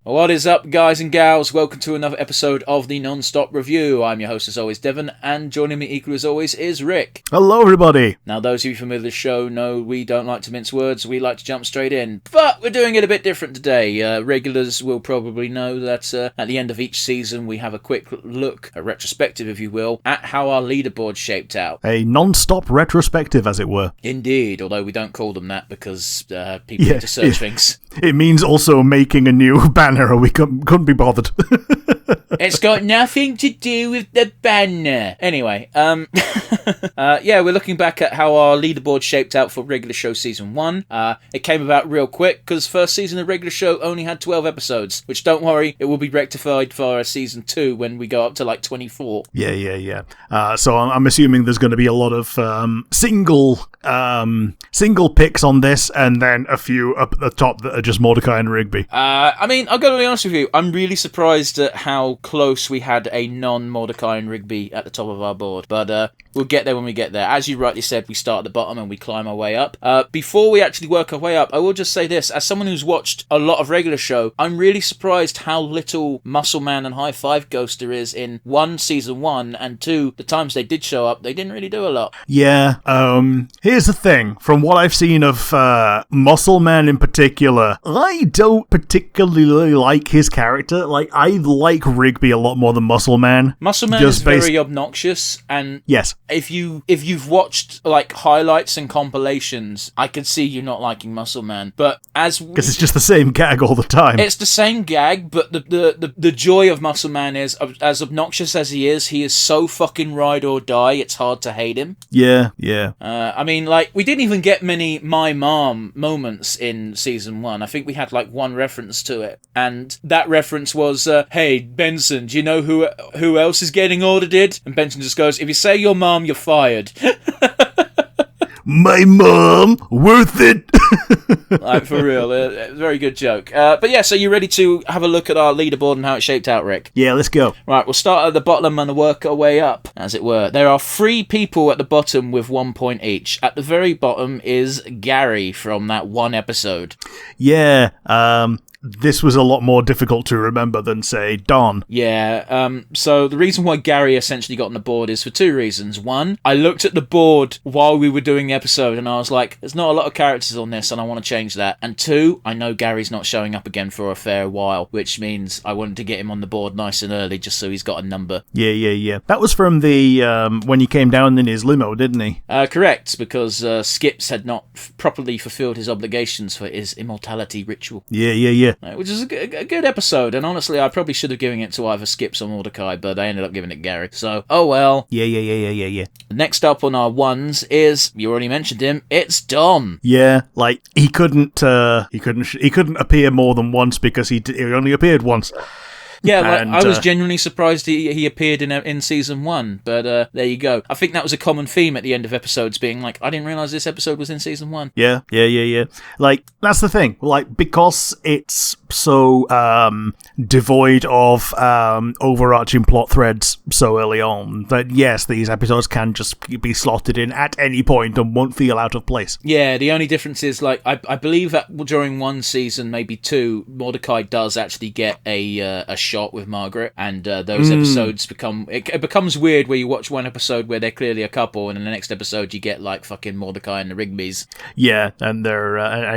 What is up, guys and gals? Welcome to another episode of the Nonstop Review. I'm your host, as always, Devon, and joining me equally as always is Rick. Hello, everybody. Now, those of you familiar with the show know we don't like to mince words, we like to jump straight in. But we're doing it a bit different today. Regulars will probably know that at the end of each season we have a quick look, a retrospective if you will, at how our leaderboard shaped out. A non-stop retrospective, as it were. Indeed, although we don't call them that because people need to search things. It means also making a new banner, or we couldn't be bothered. It's got nothing to do with the banner. Anyway, we're looking back at how our leaderboard shaped out for regular show season 1. It came about real quick because first season of regular show only had 12 episodes, which don't worry, it will be rectified for season 2 when we go up to like 24. Yeah. So I'm assuming there's going to be a lot of single picks on this, and then a few up at the top that are just Mordecai and Rigby. I've got to be honest with you, I'm really surprised at how close we had a non-Mordecai and Rigby at the top of our board, but we'll get there when we get there. As you rightly said, we start at the bottom and we climb our way up. Before we actually work our way up, I will just say this, as someone who's watched a lot of regular show, I'm really surprised how little Muscle Man and High Five Ghost there is in season 1, and 2, the times they did show up, they didn't really do a lot. Yeah, here's the thing, from what I've seen of Muscle Man in particular, I don't particularly like his character. Like, I like Rigby a lot more than Muscle Man. Muscle Man is very obnoxious, and yes, if you've watched like highlights and compilations, I could see you not liking Muscle Man. But because it's just the same gag all the time. It's the same gag, but the joy of Muscle Man is, as obnoxious as he is so fucking ride or die. It's hard to hate him. Yeah. We didn't even get many My Mom moments in season 1. I think we had like one reference to it, and that reference was, "Hey Benson, do you know who else is getting audited?" And Benson just goes, "If you say your mom, you're fired." My mom, worth it. Like, for real, very good joke. But yeah, so you ready to have a look at our leaderboard and how it shaped out, Rick? Yeah, let's go. Right, we'll start at the bottom and work our way up, as it were. There are 3 people at the bottom with 1 point each. At the very bottom is Gary from that one episode. Yeah, this was a lot more difficult to remember than, say, Don. Yeah, so the reason why Gary essentially got on the board is for 2 reasons. 1, I looked at the board while we were doing the episode and I was like, there's not a lot of characters on this and I want to change that. And 2, I know Gary's not showing up again for a fair while, which means I wanted to get him on the board nice and early just so he's got a number. Yeah. That was from the, when he came down in his limo, didn't he? Correct, because Skips had not properly fulfilled his obligations for his immortality ritual. Yeah. Which is a good episode, and honestly, I probably should have given it to either Skips or Mordecai, but I ended up giving it Gary. So, oh well. Yeah. Next up on our ones is, you already mentioned him, it's Dom. Yeah, like he couldn't appear more than once because he only appeared once. Yeah, I was genuinely surprised he appeared in season 1, but there you go. I think that was a common theme at the end of episodes, being like, I didn't realise this episode was in season 1. Yeah. Like, that's the thing. Like, because it's so devoid of overarching plot threads so early on, that yes, these episodes can just be slotted in at any point and won't feel out of place. Yeah, the only difference is, like, I believe that during one season, maybe 2, Mordecai does actually get a shot with Margaret, and those episodes it becomes weird where you watch one episode where they're clearly a couple, and in the next episode you get like fucking Mordecai and the Rigbys. Yeah, and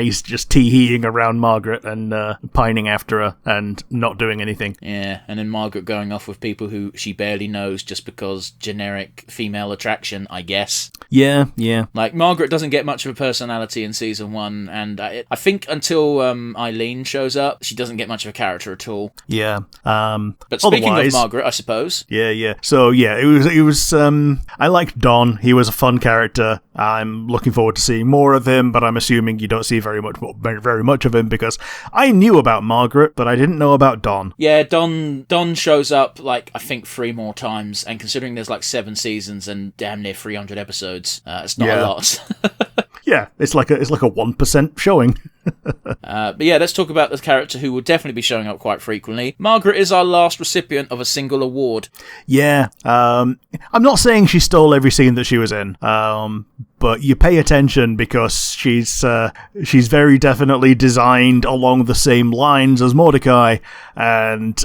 he's just tee-heeing around Margaret and pining after her and not doing anything. Yeah, and then Margaret going off with people who she barely knows just because generic female attraction, I guess. Yeah. Like, Margaret doesn't get much of a personality in season 1, and I think until Eileen shows up, she doesn't get much of a character at all. Yeah. But speaking of Margaret, I suppose. Yeah. So yeah, it was. I liked Don. He was a fun character. I'm looking forward to seeing more of him, but I'm assuming you don't see very much of him because I knew about Margaret, but I didn't know about Don. Yeah, Don shows up like I think 3 more times, and considering there's like 7 seasons and damn near 300 episodes, it's not a lot. Yeah, it's like a 1% showing. But yeah, let's talk about the character who will definitely be showing up quite frequently. Margaret is our last recipient of a single award. Yeah, I'm not saying she stole every scene that she was in, but you pay attention because she's very definitely designed along the same lines as Mordecai, and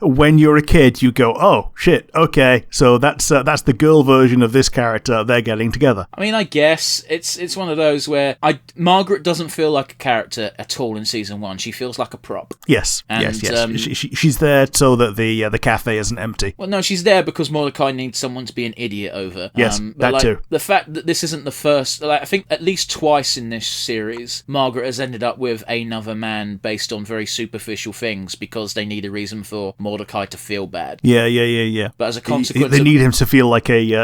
when you're a kid, you go, oh shit, okay, so that's the girl version of this character they're getting together. I mean, I guess it's one of those where Margaret doesn't feel like a character at all in season 1. She feels like a prop. Yes, and, yes. She's there so that the cafe isn't empty. Well, no, she's there because Mordecai needs someone to be an idiot over. Yes, that too. The fact that this isn't the first, I think at least twice in this series, Margaret has ended up with another man based on very superficial things because they need a reason for Mordecai to feel bad. Yeah. But as a consequence, they need him to feel like him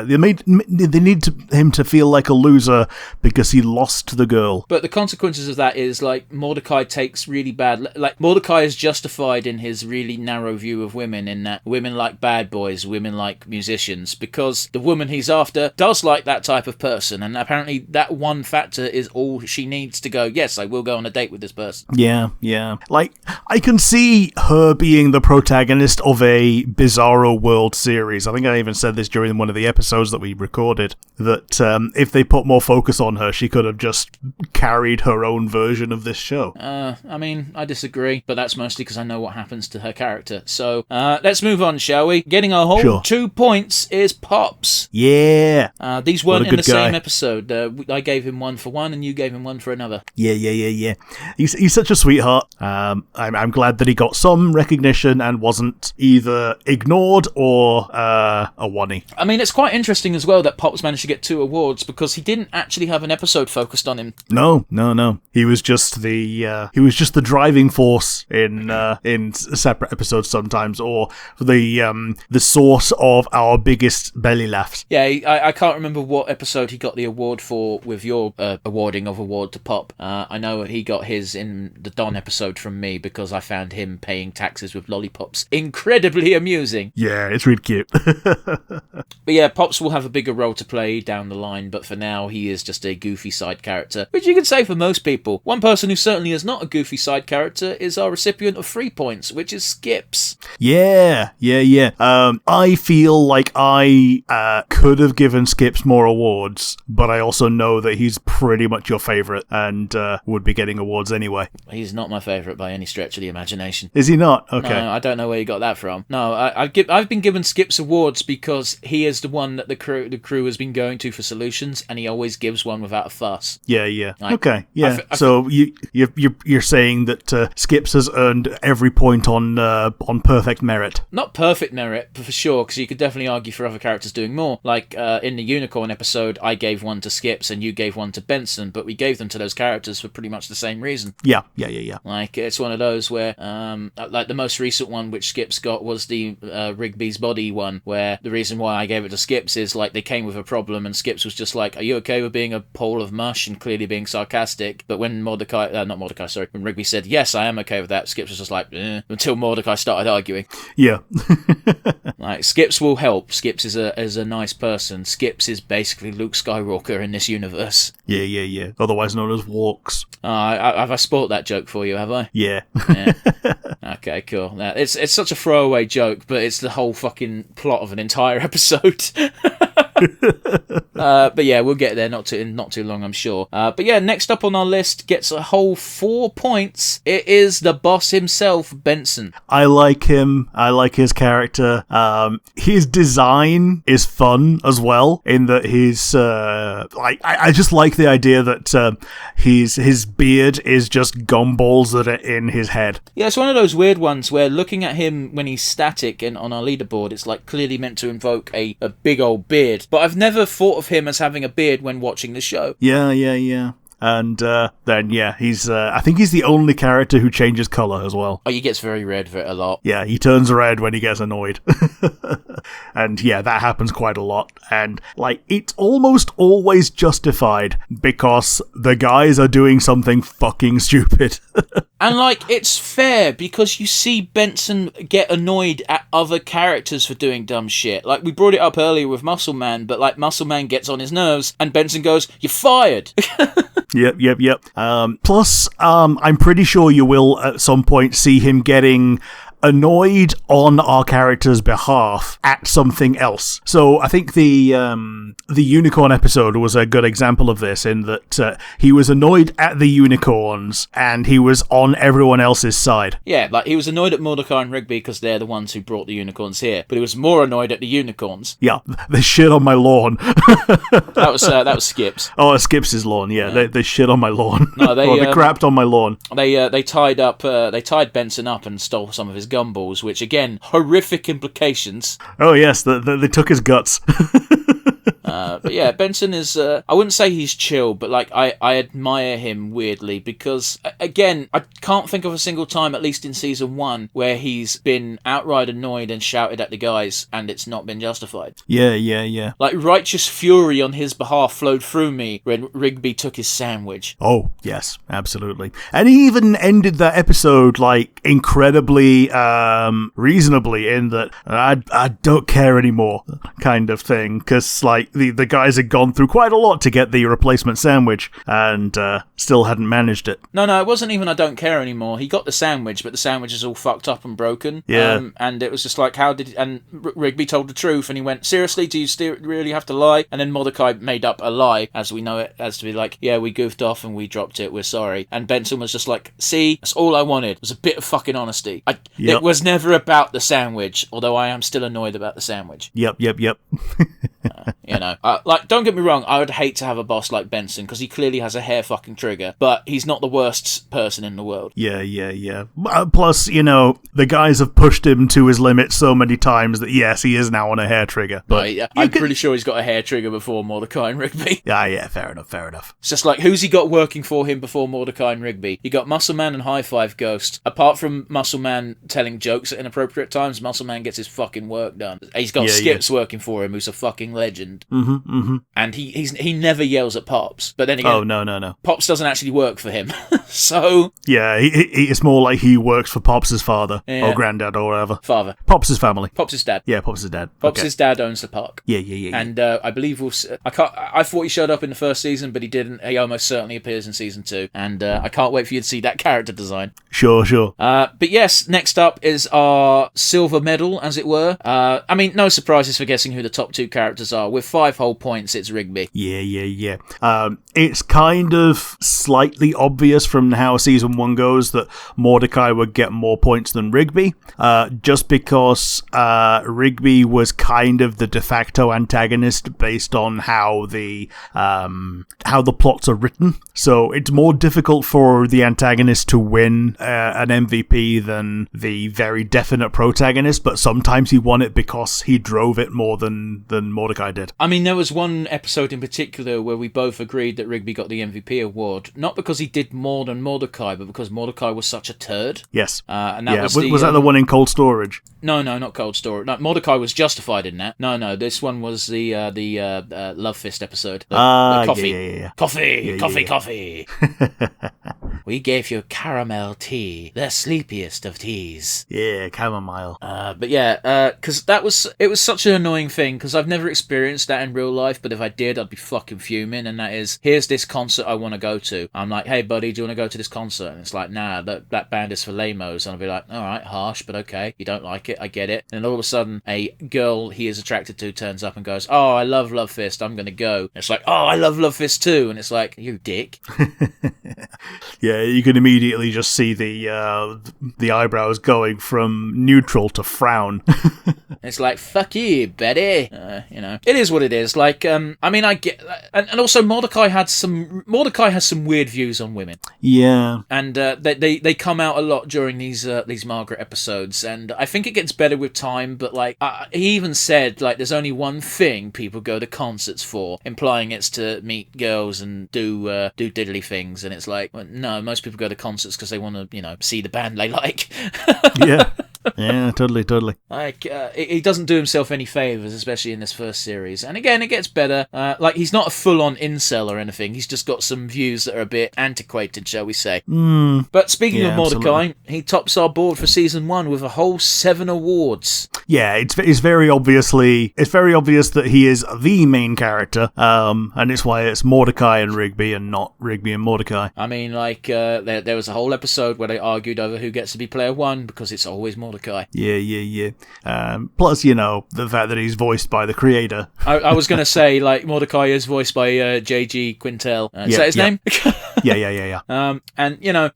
to feel like a loser because he lost the girl. But the consequences of that is like Mordecai takes really bad. Like Mordecai is justified in his really narrow view of women, in that women like bad boys, women like musicians, because the woman he's after does like that type of person, and apparently that one factor is all she needs to go, yes, I will go on a date with this person. Yeah. Like, I can see her being the protagonist of a Bizarro World series. I think I even said this during one of the episodes that we recorded, that if they put more focus on her, she could have just carried her own version of this show. I mean, I disagree, but that's mostly because I know what happens to her character. So, let's move on, shall we? Getting a whole 2 points is Pops. Yeah. These weren't in the same episode. I gave him 1 for one, and you gave him 1 for another. Yeah. He's such a sweetheart. I'm glad that he got some recognition and wasn't either ignored or a oneie. I mean, it's quite interesting as well that Pops managed to get 2 awards because he didn't actually have an episode focused on him. No. He was just the driving force in separate episodes sometimes, or the source of our biggest belly laughs. Yeah, I can't remember what episode he got the award for with your awarding of award to Pop. I know he got his in the Don episode from me because I found him paying taxes with lollipops incredibly amusing. Yeah, it's really cute. But yeah, Pops will have a bigger role to play down the line, but for now he is just a goofy side character, which you can say for most people. One person who certainly is not a goofy side character is our recipient of 3 points, which is Skips. Yeah. I feel like I could have given Skips more awards, but I also know that he's pretty much your favourite and would be getting awards anyway. He's not my favourite by any stretch of the imagination. Is he not? Okay. No, I don't know where you got that from. No, I've been given Skips awards because he is the one that the crew has been going to for solutions, and he always gives one without a fuss. Yeah. Okay. Yeah. So you're saying that Skips has earned every point on perfect merit. Not perfect merit, but for sure, because you could definitely argue for other characters doing more. Like in the Unicorn episode, I gave 1 to Skips and you gave 1 to Benson, but we gave them to those characters for pretty much the same reason. Yeah. Like, it's one of those where, like the most recent one which Skips got was the Rigby's Body one, where the reason why I gave it to Skips is, like, they came with a problem and Skips was just like, are you okay with being a pole of mush, and clearly being sarcastic, but when when Rigby said, yes, I am okay with that, Skips was just like, until Mordecai started arguing. Yeah. Like, Skips will help. Skips is a nice person. Skips is basically Luke Skywalker in this universe. Yeah. Otherwise known as Walks. Have I spoilt that joke for you, have I? Yeah. Okay, cool. Now, it's such a throwaway joke, but it's the whole fucking plot of an entire episode. But yeah, we'll get there not too long, I'm sure. But yeah, next up on our list gets a whole 4 points. It is the boss himself, Benson. I like him. I like his character. His design is fun as well, in that he's I just like the idea that his beard is just gumballs that are in his head. Yeah, it's one of those weird ones where looking at him when he's static and on our leaderboard, it's like clearly meant to invoke a big old beard. But I've never thought of him as having a beard when watching the show. Yeah. And then, yeah, he's I think he's the only character who changes colour as well. Oh, he gets very red a lot. Yeah, he turns red when he gets annoyed. And yeah, that happens quite a lot. And, like, it's almost always justified because the guys are doing something fucking stupid. And, like, it's fair because you see Benson get annoyed at other characters for doing dumb shit. Like, we brought it up earlier with Muscle Man, but, like, Muscle Man gets on his nerves and Benson goes, "You're fired!" Yep. Plus, I'm pretty sure you will at some point see him getting annoyed on our character's behalf at something else. So I think the unicorn episode was a good example of this, in that he was annoyed at the unicorns and he was on everyone else's side. Yeah, like he was annoyed at Mordecai and Rigby because they're the ones who brought the unicorns here, but he was more annoyed at the unicorns. Yeah, they shit on my lawn. That was Skips. Oh, Skips' lawn. Yeah, they shit on my lawn. No, they crapped on my lawn. They tied Benson up and stole some of his gumballs, which again, horrific implications. Oh yes, they took his guts. But yeah, Benson is, I wouldn't say he's chill, but like I admire him weirdly because, again, I can't think of a single time, at least in season 1, where he's been outright annoyed and shouted at the guys and it's not been justified. Yeah. Like, righteous fury on his behalf flowed through me when Rigby took his sandwich. Oh, yes, absolutely. And he even ended that episode, like, incredibly reasonably, in that I don't care anymore kind of thing, because, like, the guys had gone through quite a lot to get the replacement sandwich and still hadn't managed it. No, it wasn't even I don't care anymore. He got the sandwich, but the sandwich is all fucked up and broken. Yeah. And it was just like, and Rigby told the truth, and he went, seriously, do you still really have to lie? And then Mordecai made up a lie, as we know it, as to be like, yeah, we goofed off and we dropped it, we're sorry. And Benson was just like, see, that's all I wanted, was a bit of fucking honesty. It was never about the sandwich, although I am still annoyed about the sandwich. Yep. Like, don't get me wrong, I would hate to have a boss like Benson, because he clearly has a hair fucking trigger, but he's not the worst person in the world. Yeah. Plus, the guys have pushed him to his limit so many times that, yes, he is now on a hair trigger. But I'm pretty sure he's got a hair trigger before Mordecai and Rigby. Yeah, fair enough. It's just like, who's he got working for him before Mordecai and Rigby? He got Muscle Man and High Five Ghost. Apart from Muscle Man telling jokes at inappropriate times, Muscle Man gets his fucking work done. He's got Skips working for him, who's a fucking legend. Mm-hmm. And he never yells at Pops. But then again, oh, no. Pops doesn't actually work for him. So... Yeah, it's more like he works for Pops' father, or granddad, or whatever. Father. Pops' family. Pops' dad. Yeah, Pops' dad. Pops' dad owns the park. Yeah. And I believe I thought he showed up in the first season, but he didn't. He almost certainly appears in season 2. And I can't wait for you to see that character design. Sure. But yes, next up is our silver medal, as it were. I mean, no surprises for guessing who the top 2 characters are. With 5 whole points, it's Rigby. Yeah. It's kind of slightly obvious from how season 1 goes that Mordecai would get more points than Rigby, just because Rigby was kind of the de facto antagonist based on how the plots are written. So it's more difficult for the antagonist to win an MVP than the very definite protagonist, but sometimes he won it because he drove it more than Mordecai did. I mean, there was one episode in particular where we both agreed that Rigby got the MVP award, not because he did more than Mordecai, but because Mordecai was such a turd. Yes. And that was that the one in Cold Storage? No, not Cold Storage. No, Mordecai was justified in that. No, this one was the Love Fist episode. The coffee. Yeah. Coffee. We gave you caramel tea, the sleepiest of teas. Yeah, chamomile. But yeah, because it was such an annoying thing, because I've never experienced that in real life, but if I did, I'd be fucking fuming, and that is, here's this concert I want to go to. I'm like, hey buddy, do you want to go to this concert? And it's like, nah, that band is for lamos. And I'll be like, alright, harsh, but okay, you don't like it, I get it. And all of a sudden, a girl he is attracted to turns up and goes, oh, I love Love Fist, I'm gonna go. And it's like, oh, I love Love Fist too. And it's like, you dick. Yeah, you can immediately just see the eyebrows going from neutral to frown. It's like, fuck you, Betty. It is what it is. Like, I mean, I get, and also Mordecai has some weird views on women. Yeah, and they come out a lot during these Margaret episodes, and I think it gets better with time. But like, he even said, like, there's only one thing people go to concerts for, implying it's to meet girls and do diddly things. And it's like, well, no, most people go to concerts because they want to, see the band they like. Yeah. Yeah, totally. Like, he doesn't do himself any favours, especially in this first series. And again, it gets better. Like, he's not a full-on incel or anything. He's just got some views that are a bit antiquated, shall we say. But speaking of Mordecai, absolutely. He tops our board for season 1 with a whole 7 awards. Yeah, it's very obvious that he is the main character, and it's why it's Mordecai and Rigby and not Rigby and Mordecai. I mean, like, there was a whole episode where they argued over who gets to be player 1 because it's always Mordecai. Yeah. Plus, the fact that he's voiced by the creator. I was going to say, like, Mordecai is voiced by J.G. Quintel. Is that his name? Yeah. And,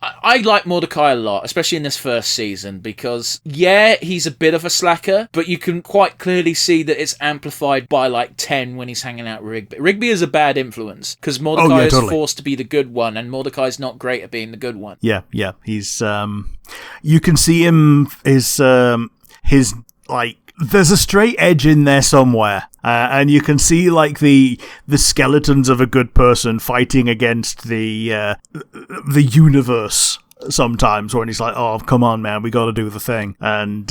I like Mordecai a lot, especially in this first season, because, he's a bit of a slacker, but you can quite clearly see that it's amplified by, like, 10 when he's hanging out with Rigby. Rigby is a bad influence, because Mordecai is forced to be the good one, and Mordecai's not great at being the good one. Yeah. He's, you can see him, his, like, there's a straight edge in there somewhere, and you can see like the skeletons of a good person fighting against the universe sometimes, when he's like, oh, come on, man, we got to do the thing, and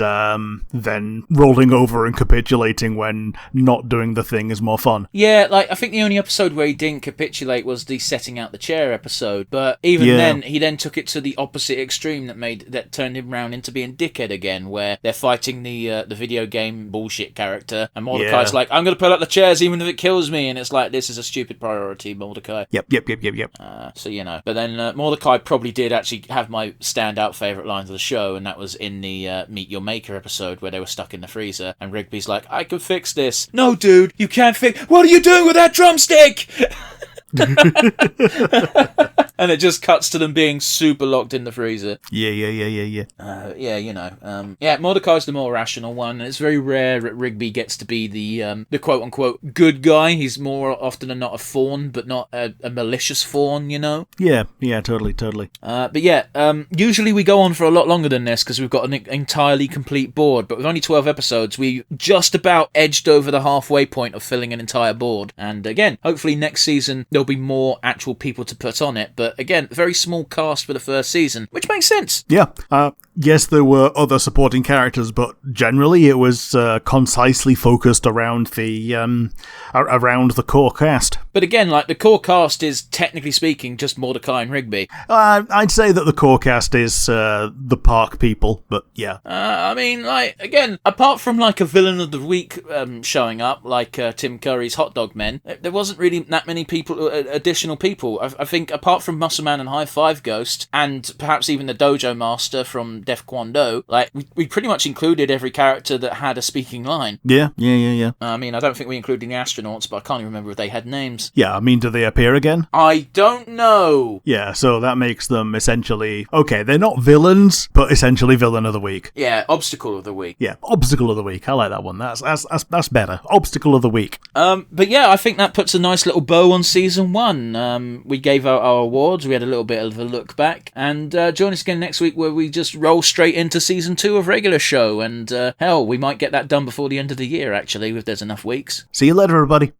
then rolling over and capitulating when not doing the thing is more fun. Yeah, like, I think the only episode where he didn't capitulate was the setting out the chair episode, but even then, he then took it to the opposite extreme that turned him round into being dickhead again, where they're fighting the video game bullshit character, and Mordecai's like, I'm going to pull out the chairs even if it kills me, and it's like, this is a stupid priority, Mordecai. Yep. So, but then Mordecai probably did actually have my standout favourite lines of the show, and that was in the Meet Your Maker episode where they were stuck in the freezer, and Rigby's like, I can fix this. No, dude, you can't fix... What are you doing with that drumstick? And it just cuts to them being super locked in the freezer. Yeah. Mordecai's the more rational one, and it's very rare that Rigby gets to be the quote-unquote good guy. He's more often than not a fawn, but not a malicious fawn, Yeah, totally. Usually we go on for a lot longer than this, because we've got an entirely complete board, but with only 12 episodes, we just about edged over the halfway point of filling an entire board. And again, hopefully next season there'll be more actual people to put on it, but again, very small cast for the first season, which makes sense. Yeah. Yes, there were other supporting characters, but generally it was concisely focused around the core cast. But again, like, the core cast is, technically speaking, just Mordecai and Rigby. I'd say that the core cast is the park people, but yeah. I mean, like, again, apart from, like, a villain of the week showing up, like Tim Curry's Hot Dog Men, there wasn't really that many people, additional people. I think, apart from Muscle Man and High Five Ghost, and perhaps even the Dojo Master from Def Kwon Do, like, we pretty much included every character that had a speaking line. Yeah. I mean, I don't think we included the astronauts, but I can't even remember if they had names. Yeah, I mean, do they appear again? I don't know. Yeah, so that makes them essentially... Okay, they're not villains, but essentially villain of the week. Yeah, obstacle of the week. Yeah, obstacle of the week. I like that one. That's better. Obstacle of the week. But yeah, I think that puts a nice little bow on season 1. We gave out our awards, we had a little bit of a look back, and join us again next week where we just roll straight into season 2 of regular show, and hell, we might get that done before the end of the year, actually, if there's enough weeks. See you later, everybody.